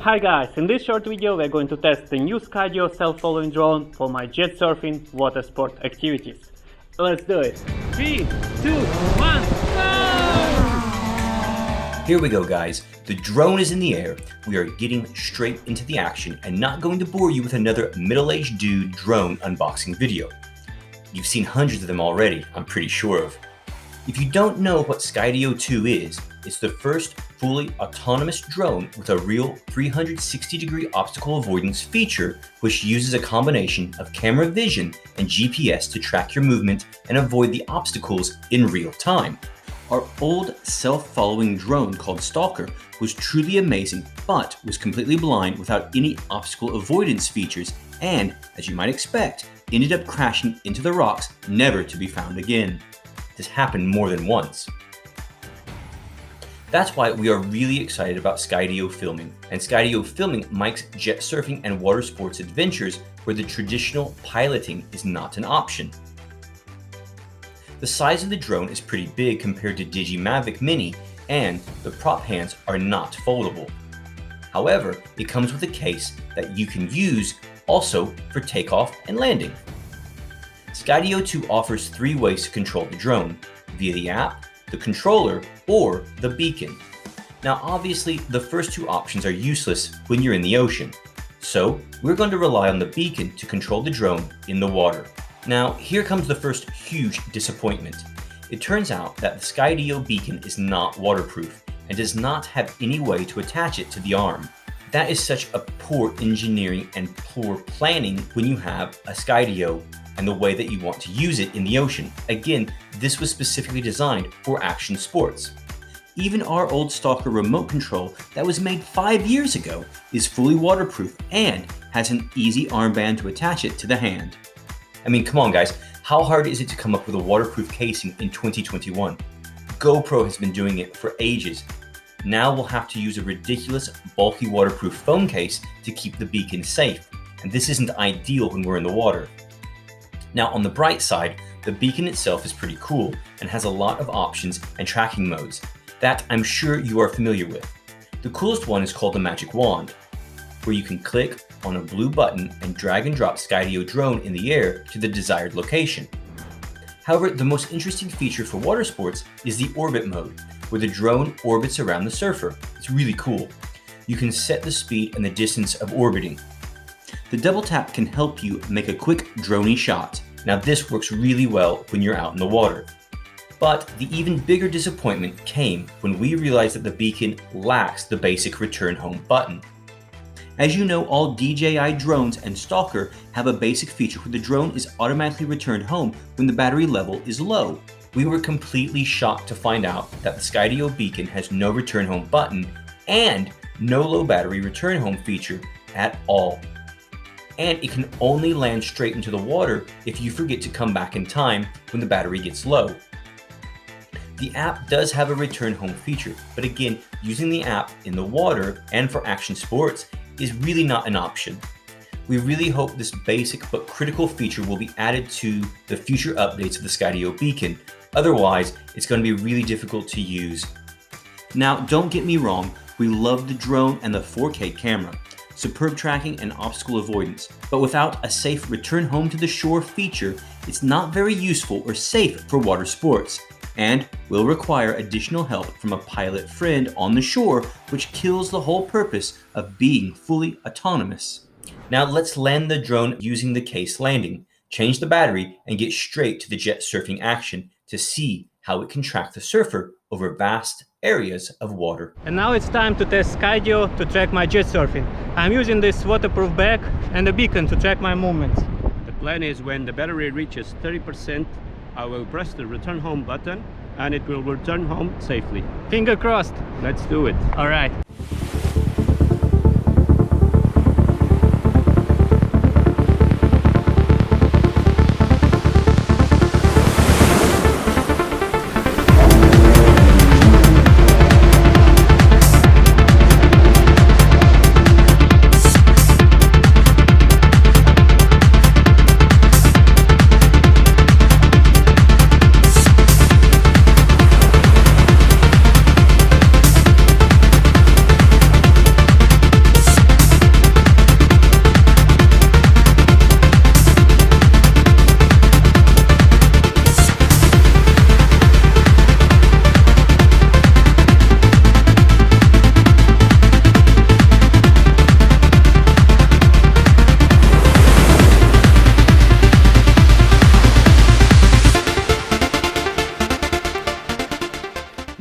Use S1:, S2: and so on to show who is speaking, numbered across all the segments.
S1: Hi guys, in this short video we're going to test the new Skydio self-following drone for my jet surfing water sport activities. Let's do it! 3, 2, 1, go!
S2: Here we go guys, the drone is in the air, we are getting straight into the action and not going to bore you with another middle-aged dude drone unboxing video. You've seen hundreds of them already, I'm pretty sure of. If you don't know what Skydio 2 is, it's the first fully autonomous drone with a real 360-degree obstacle avoidance feature, which uses a combination of camera vision and GPS to track your movement and avoid the obstacles in real time. Our old self-following drone called Staaker was truly amazing, but was completely blind without any obstacle avoidance features and, as you might expect, ended up crashing into the rocks, never to be found again. This happened more than once. That's why we are really excited about Skydio Filming, and Skydio Filming makes jet surfing and water sports adventures where the traditional piloting is not an option. The size of the drone is pretty big compared to DJI Mavic Mini, and the prop hands are not foldable. However, it comes with a case that you can use also for takeoff and landing. Skydio 2 offers 3 ways to control the drone, via the app, the controller, or the beacon. Now obviously the first 2 options are useless when you're in the ocean, so we're going to rely on the beacon to control the drone in the water. Now here comes the first huge disappointment. It turns out that the Skydio Beacon is not waterproof and does not have any way to attach it to the arm. That is such a poor engineering and poor planning when you have a Skydio and the way that you want to use it in the ocean. Again, this was specifically designed for action sports. Even our old Staaker remote control that was made 5 years ago is fully waterproof and has an easy armband to attach it to the hand. I mean, come on guys, how hard is it to come up with a waterproof casing in 2021? GoPro has been doing it for ages. Now we'll have to use a ridiculous, bulky waterproof phone case to keep the beacon safe, and this isn't ideal when we're in the water. Now on the bright side, the beacon itself is pretty cool and has a lot of options and tracking modes that I'm sure you are familiar with. The coolest one is called the Magic Wand, where you can click on a blue button and drag and drop Skydio drone in the air to the desired location. However, the most interesting feature for water sports is the orbit mode, where the drone orbits around the surfer. It's really cool. You can set the speed and the distance of orbiting. The double tap can help you make a quick droney shot. Now this works really well when you're out in the water. But the even bigger disappointment came when we realized that the beacon lacks the basic return home button. As you know, all DJI drones and Staaker have a basic feature where the drone is automatically returned home when the battery level is low. We were completely shocked to find out that the Skydio Beacon has no return home button and no low battery return home feature at all. And it can only land straight into the water if you forget to come back in time when the battery gets low. The app does have a return home feature, but again, using the app in the water and for action sports is really not an option. We really hope this basic but critical feature will be added to the future updates of the Skydio Beacon. Otherwise, it's going to be really difficult to use. Now, don't get me wrong, we love the drone and the 4K camera, superb tracking and obstacle avoidance, but without a safe return home to the shore feature, it's not very useful or safe for water sports, and will require additional help from a pilot friend on the shore, which kills the whole purpose of being fully autonomous. Now let's land the drone using the case landing, change the battery, and get straight to the jet surfing action to see how it can track the surfer over vast areas of water.
S1: And now it's time to test Skydio to track my jet surfing. I'm using this waterproof bag and a beacon to track my movements.
S3: The plan is when the battery reaches 30%, I will press the return home button and it will return home safely.
S1: Finger crossed.
S3: Let's do it.
S1: All right.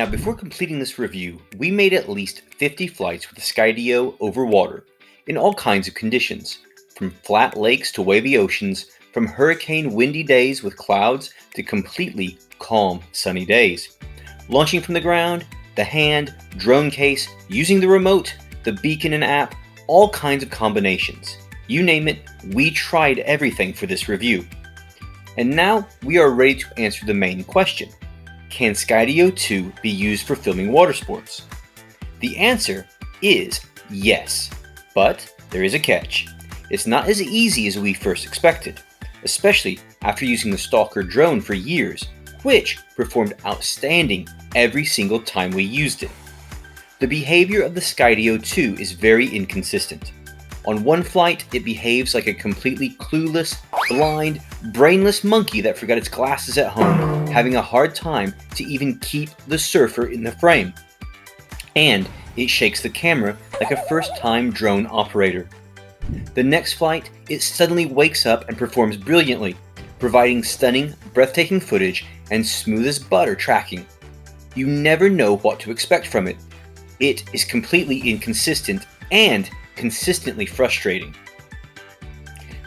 S2: Now, before completing this review, we made at least 50 flights with the Skydio over water, in all kinds of conditions, from flat lakes to wavy oceans, from hurricane windy days with clouds to completely calm sunny days. Launching from the ground, the hand, drone case, using the remote, the beacon and app, all kinds of combinations. You name it, we tried everything for this review. And now we are ready to answer the main question. Can Skydio 2 be used for filming water sports? The answer is yes, but there is a catch. It's not as easy as we first expected, especially after using the Staaker drone for years, which performed outstanding every single time we used it. The behavior of the Skydio 2 is very inconsistent. On one flight, it behaves like a completely clueless, blind, brainless monkey that forgot its glasses at home, having a hard time to even keep the surfer in the frame. And it shakes the camera like a first-time drone operator. The next flight, it suddenly wakes up and performs brilliantly, providing stunning, breathtaking footage and smooth as butter tracking. You never know what to expect from it. It is completely inconsistent and consistently frustrating.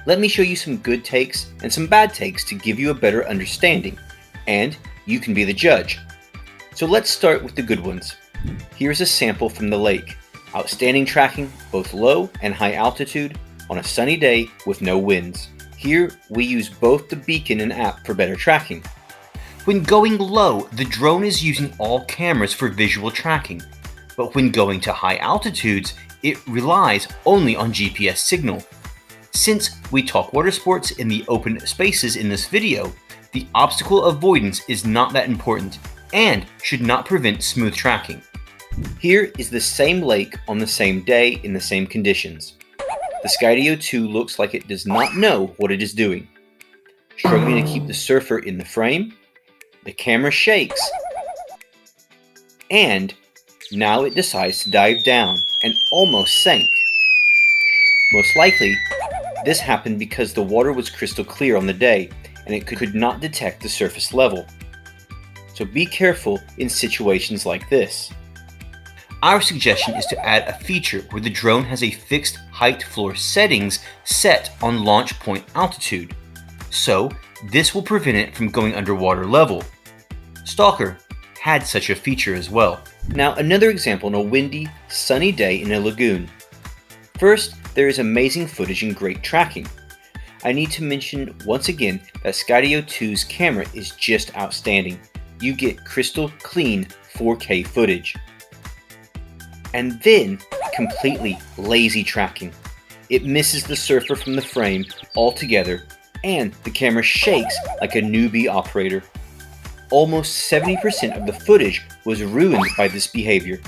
S2: Let me show you some good takes and some bad takes to give you a better understanding, and you can be the judge. So let's start with the good ones. Here's a sample from the lake. Outstanding tracking, both low and high altitude, on a sunny day with no winds. Here, we use both the beacon and app for better tracking. When going low, the drone is using all cameras for visual tracking, but when going to high altitudes, it relies only on GPS signal. Since we talk water sports in the open spaces in this video, the obstacle avoidance is not that important and should not prevent smooth tracking. Here is the same lake on the same day in the same conditions. The Skydio 2 looks like it does not know what it is doing. Struggling to keep the surfer in the frame, the camera shakes, and now it decides to dive down and almost sank. Most likely, this happened because the water was crystal clear on the day and it could not detect the surface level. So be careful in situations like this. Our suggestion is to add a feature where the drone has a fixed height floor settings set on launch point altitude. So this will prevent it from going underwater level. Staaker had such a feature as well. Now another example on a windy, sunny day in a lagoon. First, there is amazing footage and great tracking. I need to mention once again that Skydio 2's camera is just outstanding. You get crystal clean 4K footage. And then, completely lazy tracking. It misses the surfer from the frame altogether, and the camera shakes like a newbie operator. Almost 70% of the footage was ruined by this behavior.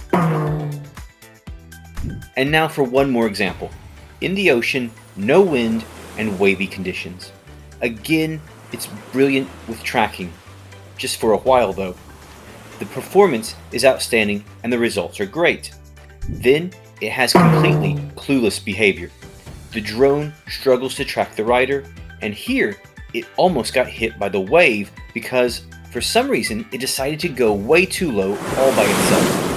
S2: And now for one more example. In the ocean, no wind, and wavy conditions. Again, it's brilliant with tracking. Just for a while though. The performance is outstanding and the results are great. Then, it has completely clueless behavior. The drone struggles to track the rider, and here, it almost got hit by the wave because for some reason, it decided to go way too low all by itself.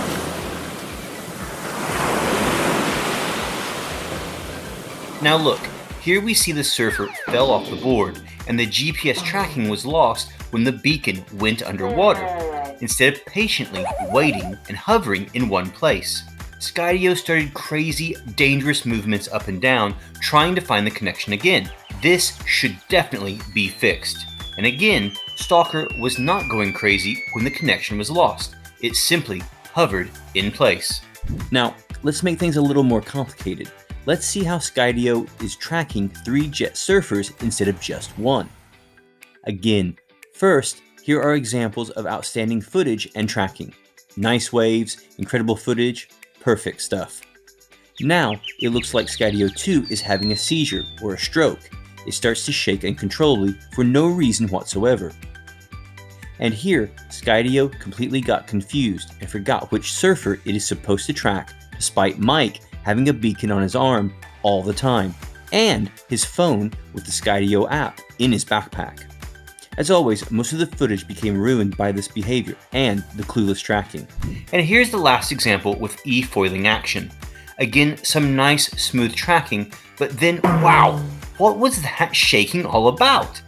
S2: Now look, here we see the surfer fell off the board and the GPS tracking was lost when the beacon went underwater, instead of patiently waiting and hovering in one place. Skydio started crazy, dangerous movements up and down, trying to find the connection again. This should definitely be fixed. And again, Staaker was not going crazy when the connection was lost. It simply hovered in place. Now, let's make things a little more complicated. Let's see how Skydio is tracking 3 jet surfers instead of just one. Again, first, here are examples of outstanding footage and tracking. Nice waves, incredible footage, perfect stuff. Now, it looks like Skydio 2 is having a seizure or a stroke. It starts to shake uncontrollably for no reason whatsoever. And here, Skydio completely got confused and forgot which surfer it is supposed to track, despite Mike having a beacon on his arm all the time, and his phone with the Skydio app in his backpack. As always, most of the footage became ruined by this behavior and the clueless tracking. And here's the last example with efoiling action. Again, some nice smooth tracking, but then wow, what was that shaking all about?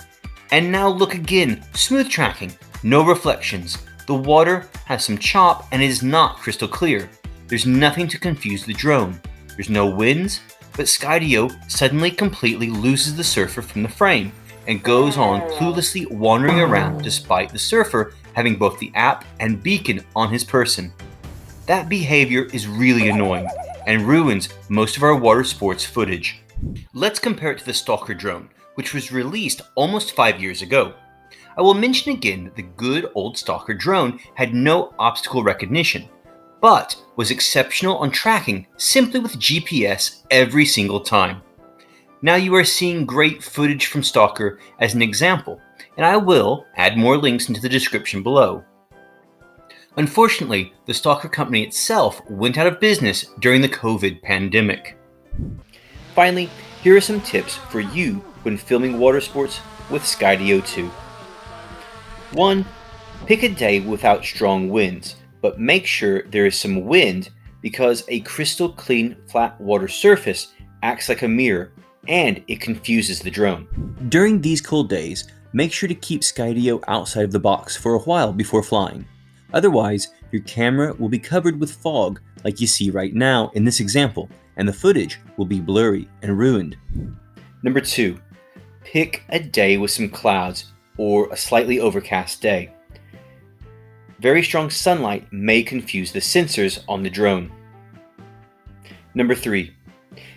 S2: And now look again, smooth tracking, no reflections. The water has some chop and is not crystal clear. There's nothing to confuse the drone. There's no winds, but Skydio suddenly completely loses the surfer from the frame and goes on cluelessly wandering around despite the surfer having both the app and beacon on his person. That behavior is really annoying and ruins most of our water sports footage. Let's compare it to the Staaker drone, which was released almost 5 years ago. I will mention again that the good old Staaker drone had no obstacle recognition, but was exceptional on tracking simply with GPS every single time. Now you are seeing great footage from Staaker as an example, and I will add more links into the description below. Unfortunately, the Staaker company itself went out of business during the COVID pandemic. Finally, here are some tips for you when filming water sports with Skydio 2. 1. Pick a day without strong winds, but make sure there is some wind because a crystal clean flat water surface acts like a mirror and it confuses the drone. During these cold days, make sure to keep Skydio outside of the box for a while before flying. Otherwise, your camera will be covered with fog like you see right now in this example, and the footage will be blurry and ruined. Number 2. Pick a day with some clouds or a slightly overcast day. Very strong sunlight may confuse the sensors on the drone. Number 3.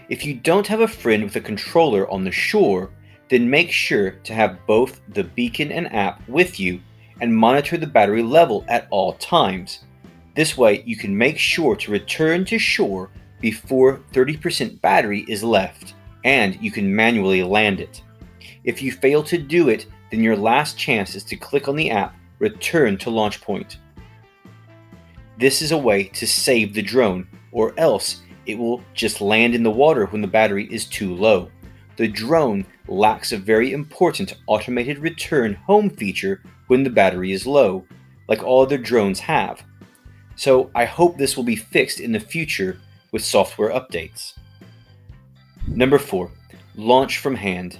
S2: If you don't have a friend with a controller on the shore, then make sure to have both the beacon and app with you and monitor the battery level at all times. This way you can make sure to return to shore before 30% battery is left, and you can manually land it. If you fail to do it, then your last chance is to click on the app, return to launch point. This is a way to save the drone, or else it will just land in the water when the battery is too low. The drone lacks a very important automated return home feature when the battery is low, like all other drones have. So I hope this will be fixed in the future with software updates. Number 4. Launch from hand.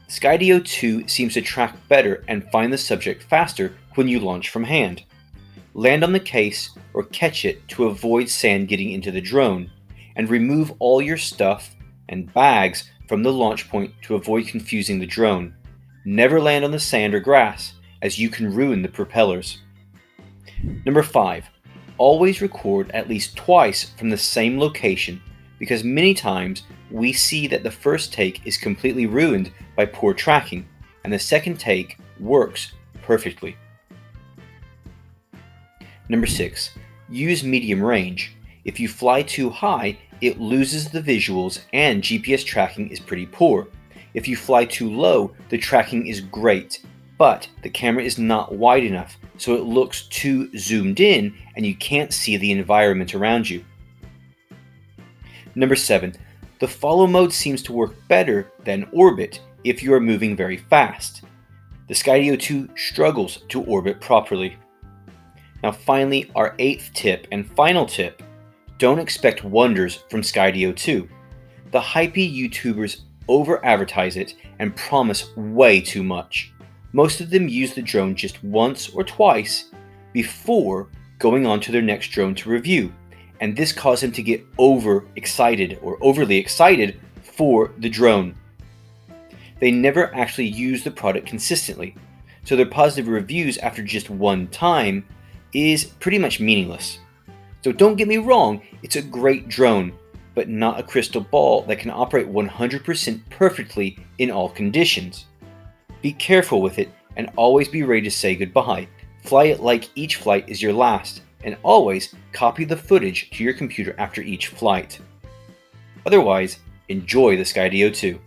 S2: Skydio 2 seems to track better and find the subject faster when you launch from hand. Land on the case or catch it to avoid sand getting into the drone, and remove all your stuff and bags from the launch point to avoid confusing the drone. Never land on the sand or grass, as you can ruin the propellers. Number 5. Always record at least twice from the same location, because many times we see that the first take is completely ruined by poor tracking, and the second take works perfectly. Number 6. Use medium range. If you fly too high, it loses the visuals and GPS tracking is pretty poor. If you fly too low, the tracking is great, but the camera is not wide enough, so it looks too zoomed in and you can't see the environment around you. Number 7. The follow mode seems to work better than orbit if you are moving very fast. The Skydio 2 struggles to orbit properly. Now finally, our 8th tip and final tip. Don't expect wonders from Skydio 2. The hypey YouTubers over-advertise it and promise way too much. Most of them use the drone just once or twice before going on to their next drone to review, and this caused them to get overly excited for the drone. They never actually use the product consistently, so their positive reviews after just one time is pretty much meaningless. So don't get me wrong, it's a great drone, but not a crystal ball that can operate 100% perfectly in all conditions. Be careful with it and always be ready to say goodbye. Fly it like each flight is your last, and always copy the footage to your computer after each flight. Otherwise, enjoy the Skydio 2.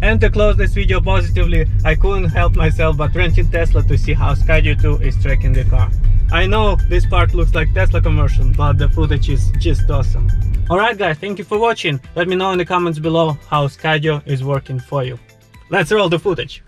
S1: And to close this video positively, I couldn't help myself but renting Tesla to see how Skydio 2 is tracking the car. I know this part looks like Tesla commercial, but the footage is just awesome. Alright guys, thank you for watching. Let me know in the comments below how Skydio is working for you. Let's roll the footage.